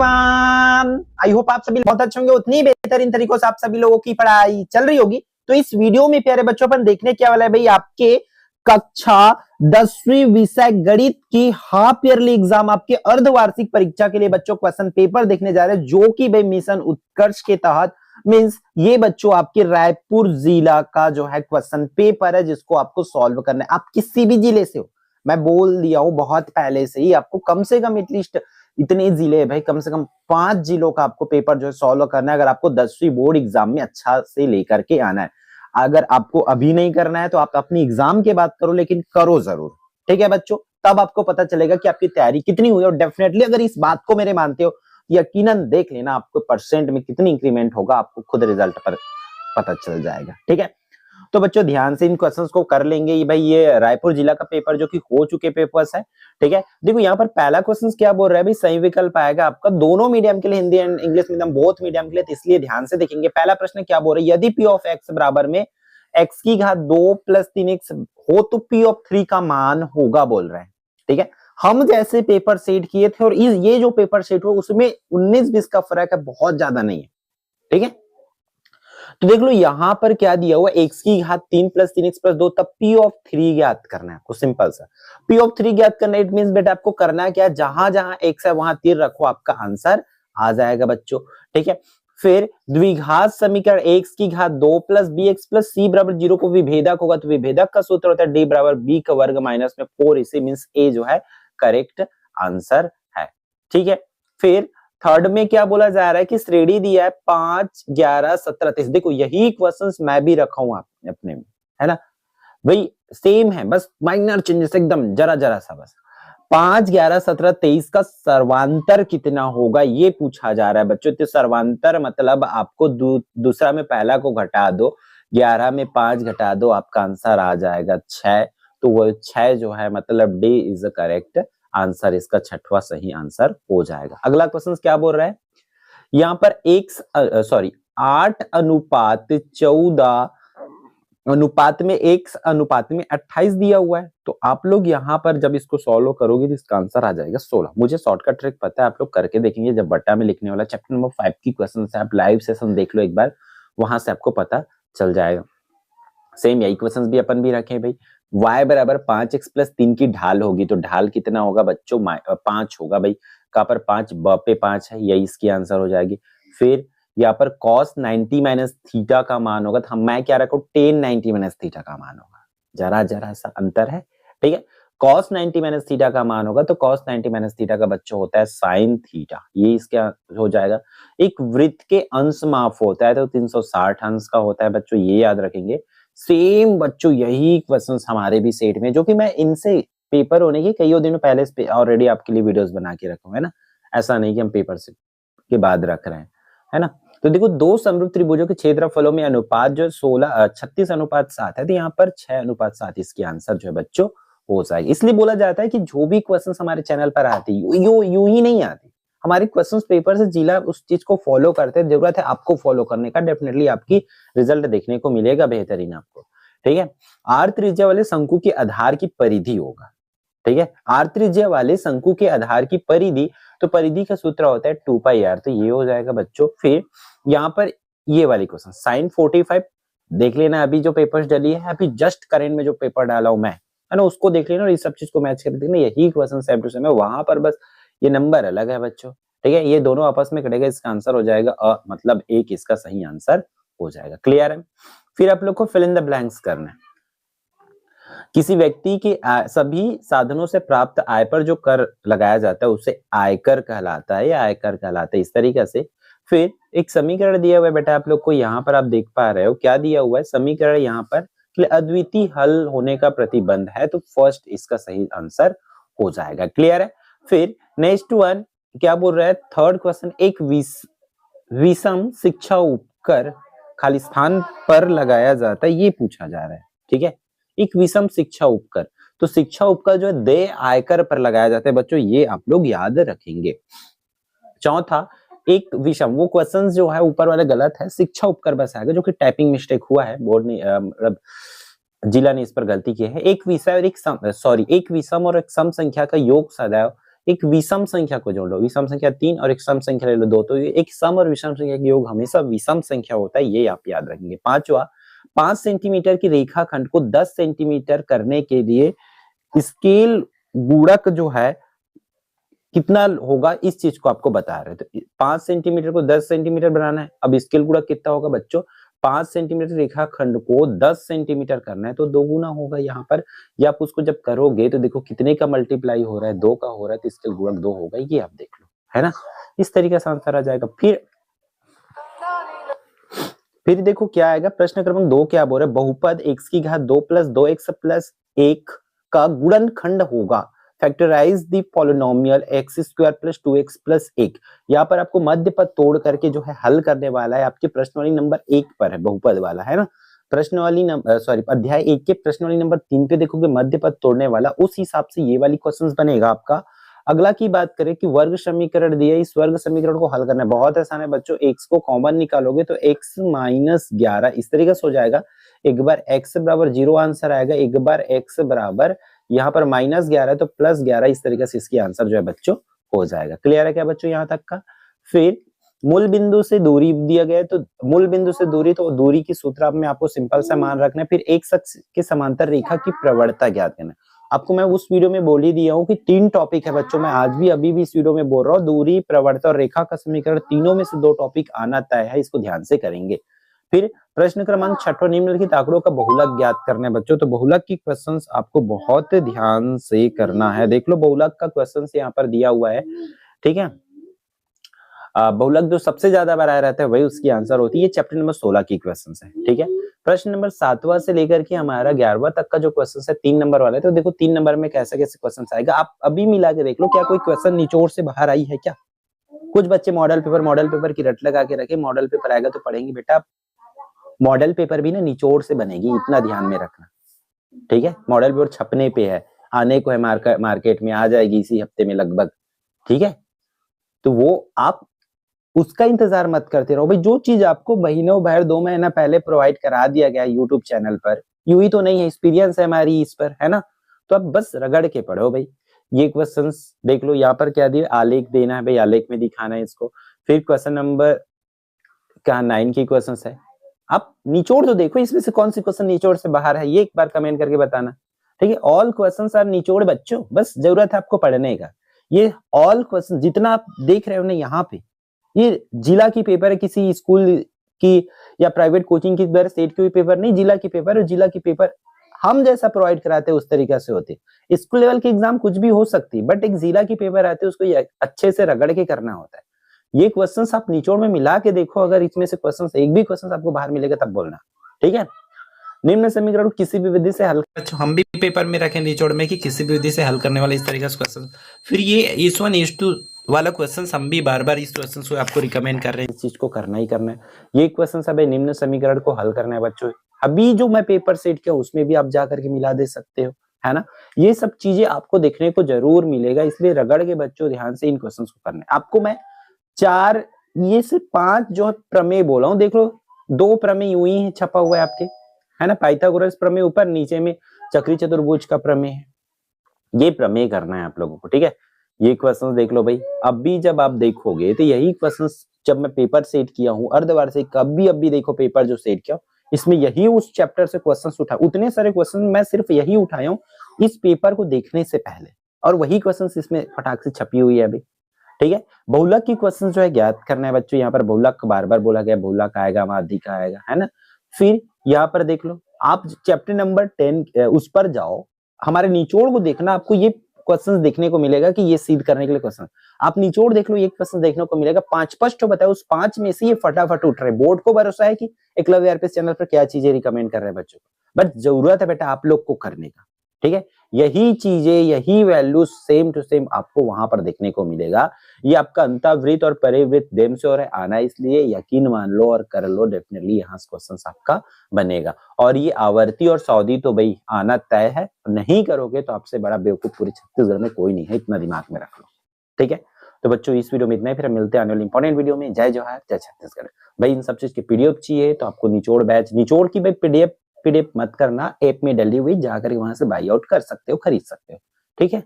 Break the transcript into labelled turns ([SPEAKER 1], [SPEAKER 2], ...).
[SPEAKER 1] Everyone, I hope आप सभी बहुत अच्छे होंगे। उतनी बेहतरीन तरीकों से आप सभी लोगों की पढ़ाई चल रही होगी। तो इस वीडियो में प्यारे बच्चों अपन देखने क्या वाला है भाई, आपके कक्षा 10वीं विषय गणित की हाफ ईयरली एग्जाम, आपके अर्धवार्षिक परीक्षा के लिए बच्चों क्वेश्चन पेपर देखने जा रहे हैं, जो कि भाई मिशन उत्कर्ष के तहत मींस ये बच्चों आपके रायपुर जिला का जो है क्वेश्चन पेपर है, जिसको आपको सॉल्व करना है। आप किसी भी जिले से हो, मैं बोल दिया हूं बहुत पहले से ही, आपको कम से कम एटलीस्ट इतने जिले है भाई, कम से कम 5 जिलों का आपको पेपर जो है सॉल्व करना है, अगर आपको 10वीं बोर्ड एग्जाम में अच्छा से लेकर के आना है। अगर आपको अभी नहीं करना है तो आप अपनी एग्जाम के बाद करो, लेकिन करो जरूर, ठीक है बच्चों। तब आपको पता चलेगा कि आपकी तैयारी कितनी हुई। और डेफिनेटली अगर इस बात को मेरे मानते हो, यकीनन देख लेना आपको परसेंट में कितनी इंक्रीमेंट होगा, आपको खुद रिजल्ट पर पता चल जाएगा, ठीक है। तो बच्चों ध्यान से इन क्वेश्चंस को कर लेंगे। ये भाई ये रायपुर जिला का पेपर जो कि हो चुके पेपर्स है, ठीक है। देखो यहाँ पर पहला क्वेश्चन क्या बोल रहा है भाई, सही विकल्प आएगा आपका दोनों मीडियम के लिए, Hindi and English medium, both medium के लिए, तो इसलिए ध्यान से देखेंगे। पहला प्रश्न क्या बोल रहा है, यदि पी ऑफ एक्स बराबर में एक्स की घात 2 + 3x हो तो पी ऑफ 3 का मान होगा बोल रहे हैं, ठीक है। हम जैसे पेपर सेट किए थे और ये जो पेपर सेट हुआ उसमें 19-20 का फर्क है, बहुत ज्यादा नहीं है, ठीक है। तो देख लो यहां पर क्या दिया हुआ, x की घात 3 + 3x + 2, तब p ऑफ 3 ज्ञात करना है आपको। सिंपल सा p ऑफ 3 ज्ञात करना, इट मींस बेटा आपको करना है क्या, जहां जहां x है वहां तीर रखो, आपका आंसर आ जाएगा बच्चों, ठीक है। फिर द्विघात समीकरण x की घात 2 + bx + c = 0 को विभेदक होगा, तो विभेदक का सूत्र होता है d = b का वर्ग माइनस में 4 इसी मींस a जो है करेक्ट आंसर है, ठीक है। फिर थर्ड में क्या बोला जा रहा है कि श्रेणी दिया है 5, 11, 17, 23। देखो यही क्वेश्चंस मैं भी रखा हूं अपने में, है ना भाई, सेम है, बस माइनर चेंजेस एकदम जरा सा बस। 5, 11, 17, 23 का सर्वांतर कितना होगा ये पूछा जा रहा है बच्चों। तो सर्वांतर मतलब आपको दूसरा में पहला को घटा दो, 11 में 5 घटा दो, आपका आंसर आ जाएगा 6। तो वो 6 जो है मतलब D is the correct answer, इसका छठवां सही आंसर हो जाएगा। अगला क्वेश्चन क्या बोल रहा है, यहां पर 8:14 अनुपात में x अनुपात में 28 दिया हुआ है। तो आप लोग यहाँ पर जब इसको सॉल्व करोगे तो इसका आंसर आ जाएगा 16। मुझे शॉर्टकट ट्रिक पता है, आप लोग करके देखेंगे जब बट्टा में लिखने वाला चैप्टर नंबर 5 की क्वेश्चन है, आप लाइव सेशन देख लो एक बार, वहां से आपको पता चल जाएगा। सेम यही क्वेश्चन भी अपन भी रखे भाई, y = 5x + 3 की ढाल होगी, तो ढाल कितना होगा बच्चों, 5 होगा भाई। कहां पर 5, ब पे 5 है, यही इसकी आंसर हो जाएगी। फिर यहाँ पर cos 90 - थीटा का मान होगा, तो मैं क्या रखूं, tan 90 - थीटा का मान होगा, जरा सा अंतर है, ठीक है। cos 90 - थीटा का मान होगा, तो cos 90 - थीटा का बच्चों होता है sin थीटा, ये इसका हो जाएगा। एक वृत्त के अंश माप होता है तो 360 अंश का होता है बच्चों, ये याद रखेंगे। सेम बच्चों यही क्वेश्चंस हमारे भी सेट में, जो कि मैं इनसे पेपर होने के कई दिनों पहले ऑलरेडी आपके लिए वीडियोस बना के रखा हूं, है ना, ऐसा नहीं कि हम पेपर से के बाद रख रहे हैं, है ना। तो देखो दो समरूप त्रिभुजों के क्षेत्रफलों में अनुपात जो 36:7 है, तो यहाँ पर 6:7 इसकी आंसर जो है बच्चों हो जाएगी। इसलिए बोला जाता है कि जो भी क्वेश्चन हमारे चैनल पर आते हैं यूं ही नहीं आते, हमारे क्वेश्चन पेपर से जिला उस चीज को फॉलो करते हैं, जरूरत है आपको फॉलो करने का, डेफिनेटली आपकी रिजल्ट देखने को मिलेगा बेहतरीन आपको, ठीक है। आर त्रिज्या वाले शंकु के आधार की परिधि होगा, ठीक है। आर त्रिज्या वाले शंकु के आधार की परिधि, तो परिधि का सूत्र होता है 2πr, तो ये हो जाएगा बच्चों। फिर यहाँ पर ये वाली क्वेश्चन sin 45 देख लेना, अभी जो पेपर्स डली है, अभी जस्ट करेंट में जो पेपर डाला हूं मैं, है ना, उसको देख लेना और इस सब चीज को मैच कर देना, यही क्वेश्चन सेम टू सेम है। वहां पर बस ये नंबर अलग है बच्चों, ठीक है, ये दोनों आपस में कटेगा, इसका आंसर हो जाएगा अ, मतलब एक इसका सही आंसर हो जाएगा। क्लियर है। फिर आप लोग को फिल इन द ब्लैंक्स करना है। किसी व्यक्ति के सभी साधनों से प्राप्त आय पर जो कर लगाया जाता है उसे आयकर कहलाता है, या आयकर कहलाता है, इस तरीके से। फिर एक समीकरण दिया हुआ है बेटा आप लोग को, यहाँ पर आप देख पा रहे हो क्या दिया हुआ है समीकरण, यहाँ पर कि अद्वितीय हल होने का प्रतिबंध है, तो फर्स्ट इसका सही आंसर हो जाएगा। क्लियर है। फिर नेक्स्ट वन क्या बोल रहा है, थर्ड क्वेश्चन, एक विषम शिक्षा उपकर खाली स्थान पर लगाया जाता है, ये पूछा जा रहा है, ठीक है। एक विषम शिक्षा उपकर, तो शिक्षा उपकर जो है देय आयकर पर लगाया जाता है बच्चों, ये आप लोग याद रखेंगे। चौथा, एक विषम, वो क्वेश्चन जो है ऊपर वाला गलत है, शिक्षा उपकर बस आएगा, जो कि टाइपिंग मिस्टेक हुआ है, बोर्ड ने मतलब जिला ने इस पर गलती की है। एक विषय और एक विषम और एक सम संख्या का योग सदैव एक विषम संख्या को जोड़ लो, विषम संख्या 3 और एक सम संख्या ले लो 2, तो ये एक सम और विषम संख्या का योग हमेशा विषम संख्या होता है, ये आप याद रखेंगे। पांचवा, 5 सेंटीमीटर की रेखाखंड को 10 सेंटीमीटर करने के लिए स्केल गुणक जो है कितना होगा, इस चीज को आपको बता रहे थे। 5 सेंटीमीटर को 10 सेंटीमीटर बनाना है, अब स्केल गुणक कितना होगा बच्चों, 5 सेंटीमीटर रेखाखंड को 10 सेंटीमीटर करना है तो 2 गुना होगा यहाँ पर। या आप उसको जब करोगे तो देखो कितने का मल्टीप्लाई हो रहा है, 2 का हो रहा है, तो स्केल गुणक 2 होगा, ये आप देख लो, है ना। इस तरीके से आंसर आ जाएगा। फिर देखो क्या आएगा, प्रश्न क्रमांक 2 क्या बोल रहा है, बहुपद x की घात 2 प्लस 2x प्लस 1 का गुणनखंड होगा, factorise the polynomial x square plus 2x plus 1। यहाँ पर आपको मध्य पद तोड़ करके जो है हल करने वाला है, आपके प्रश्नवाली नंबर 1 पर है, बहुपद वाला, है ना। प्रश्नवाली अध्याय 1 के प्रश्नवाली नंबर 3 पे देखोगे मध्य पद तोड़ने वाला, उस हिसाब से ये वाली क्वेश्चंस बनेगा आपका। अगला की बात करें कि वर्ग समीकरण दिया, इस वर्ग समीकरण को हल करना है, बहुत आसान है बच्चों। x को कॉमन निकालोगे तो x माइनस 11 इस तरीके से हो जाएगा। एक बार x बराबर 0 आंसर आएगा, एक बार x बराबर यहाँ पर माइनस 11 तो प्लस 11, इस तरीके से इसकी आंसर जो है बच्चों हो जाएगा। क्लियर है क्या बच्चों यहाँ तक का। फिर मूल बिंदु से दूरी दिया गया है, तो मूल बिंदु से दूरी, तो दूरी की सूत्र में आपको सिंपल सा मान रखना है। फिर एक अक्ष के समांतर रेखा की प्रवणता ज्ञात करना है। आपको मैं उस वीडियो में बोल ही दिया हूँ कि 3 टॉपिक है बच्चों, मैं आज भी अभी भी इस वीडियो में बोल रहा हूँ, दूरी, प्रवणता और रेखा का समीकरण, तीनों में से 2 टॉपिक आना तय है, इसको ध्यान से करेंगे। फिर प्रश्न क्रमांक 6 निम्नलिखित आंकड़ों का बहुलक ज्ञात करना है बच्चों, तो बहुलक की क्वेश्चंस आपको बहुत ध्यान से करना है। देख लो बहुलक का क्वेश्चन यहाँ पर दिया हुआ है, ठीक है। बहुलक जो सबसे ज्यादा बार आया रहता है वही उसकी आंसर होती है। चैप्टर नंबर 16 की क्वेश्चन है, ठीक है। प्रश्न नंबर 7वां से लेकर के हमारा 11वां तक का जो क्वेश्चन है 3 नंबर वाला है, तो देखो 3 नंबर में कैसे कैसे क्वेश्चन आएगा, आप अभी मिला के देख लो, क्या कोई क्वेश्चन निचोड़ से बाहर आई है क्या। कुछ बच्चे मॉडल पेपर की रट लगा के रखे, मॉडल पेपर आएगा तो पढ़ेंगे बेटा, मॉडल पेपर भी ना निचोड़ से बनेगी, इतना ध्यान में रखना, ठीक है। मॉडल पेपर छपने पे है, आने को है मार्केट में, आ जाएगी इसी हफ्ते में लगभग, ठीक है। तो वो आप उसका इंतजार मत करते रहो भाई, जो चीज आपको महीनों भर 2 महीना पहले प्रोवाइड करा दिया गया यूट्यूब चैनल पर, यूं ही तो नहीं है, एक्सपीरियंस है हमारी इस पर, है ना। तो अब बस रगड़ के पढ़ो भाई। ये क्वेश्चंस देख लो, यहाँ पर क्या दिया, आलेख देना है भाई, आलेख में दिखाना है इसको। फिर क्वेश्चन नंबर 9 की क्वेश्चन है, आप निचोड़ तो देखो, इसमें से कौन सी क्वेश्चन निचोड़ से बाहर है, ये एक बार कमेंट करके बताना, ठीक है। ऑल क्वेश्चंस आर निचोड़ बच्चों, बस जरूरत है आपको पढ़ने का। ये ऑल क्वेश्चन जितना आप देख रहे हो ना यहाँ पे, ये जिला की पेपर है, किसी स्कूल की या प्राइवेट कोचिंग की तरह स्टेट की पेपर नहीं, जिला की पेपर है। जिला की पेपर हम जैसा प्रोवाइड कराते हैं उस तरीके से होते। स्कूल लेवल के एग्जाम कुछ भी हो सकती है, बट एक जिला की पेपर आते हैं उसको अच्छे से रगड़ के करना होता है। ये क्वेश्चंस आप निचोड़ में मिला के देखो, अगर इसमें से क्वेश्चंस एक भी क्वेश्चन आपको बाहर मिलेगा तब बोलना, ठीक है। निम्न समीकरण को किसी भी विधि से हल, अच्छा हम भी पेपर में रखें निचोड़ में कि किसी भी विधि से हल करने वाले इस तरीके से क्वेश्चन। फिर ये S1 S2 वाला क्वेश्चन हम भी बार बार इस क्वेश्चन को आपको रिकमेंड कर रहे हैं, इस चीज को करना ही करना है। ये क्वेश्चन सब है, निम्न समीकरण को हल करना है बच्चों। अभी जो मैं पेपर सेट किया उसमें भी आप जाकर के मिला दे सकते हो, है ना। ये सब चीजें आपको देखने को जरूर मिलेगा, इसलिए रगड़ के बच्चों ध्यान से इन क्वेश्चन को करना है। आपको मैं 4 ये से 5 जो है प्रमेय बोला हूँ, देख लो 2 प्रमेय यूं ही छपा हुआ है आपके, है ना। पाइथागोरस प्रमेय ऊपर, नीचे में चक्री चतुर्भुज का प्रमेय है, ये प्रमेय करना है आप लोगों को, ठीक है। ये क्वेश्चन देख लो भाई, अभी जब आप देखोगे तो यही क्वेश्चन जब मैं पेपर सेट किया हूँ अर्धवार्षिक, कभी अभी देखो पेपर जो सेट किया इसमें यही उस चैप्टर से क्वेश्चन उठा, उतने सारे क्वेश्चन मैं सिर्फ यही उठाया हूँ इस पेपर को देखने से पहले, और वही क्वेश्चन इसमें फटाक से छपी हुई है अभी, ठीक है। बहुलक की क्वेश्चन जो है ज्ञात करना है बच्चों। यहाँ पर बहुलक बार बार बोला गया, बहुलक आएगा, माध्यिक का आएगा, है ना। फिर यहाँ पर देख लो, आप चैप्टर नंबर 10 उस पर जाओ, हमारे निचोड़ को देखना, आपको ये क्वेश्चंस देखने को मिलेगा कि ये सिद्ध करने के लिए क्वेश्चन, आप निचोड़ देख लो, एक क्वेश्चन देखने को मिलेगा, 5 तो बताओ, उस 5 में से ये फटाफट उठ रहे। बोर्ड को भरोसा है कि एकलव्य आरपीएस चैनल पर क्या चीजें रिकमेंड कर रहे हैं बच्चों को, बट जरूरत है बेटा आप लोग को करने का, ठीक है। यही चीजें, यही वैल्यू सेम टू सेम आपको वहां पर देखने को मिलेगा। ये आपका अंतःवृत्त और परिवृत्त देम से हो रहा है आना, इसलिए यकीन मान लो और कर लो, डेफिनेटली यहाँ क्वेश्चन आपका बनेगा। और ये आवर्ती और सौदी तो भाई आना तय है, नहीं करोगे तो आपसे बड़ा बेवकूफ पूरे छत्तीसगढ़ में कोई नहीं है, इतना दिमाग में रख लो, ठीक है। तो बच्चों इस वीडियो में इतना ही, फिर मिलते हैं आने वाली इंपॉर्टेंट वीडियो में। जय जोहार, जय छत्तीसगढ़। भाई इन सब चीज की पीडीएफ चाहिए तो आपको निचोड़ बैच, निचोड़ की भाई पीडीएफ मत करना, ऐप में डली हुई, जाकर वहां से बाई आउट कर सकते हो, खरीद सकते हो, ठीक है।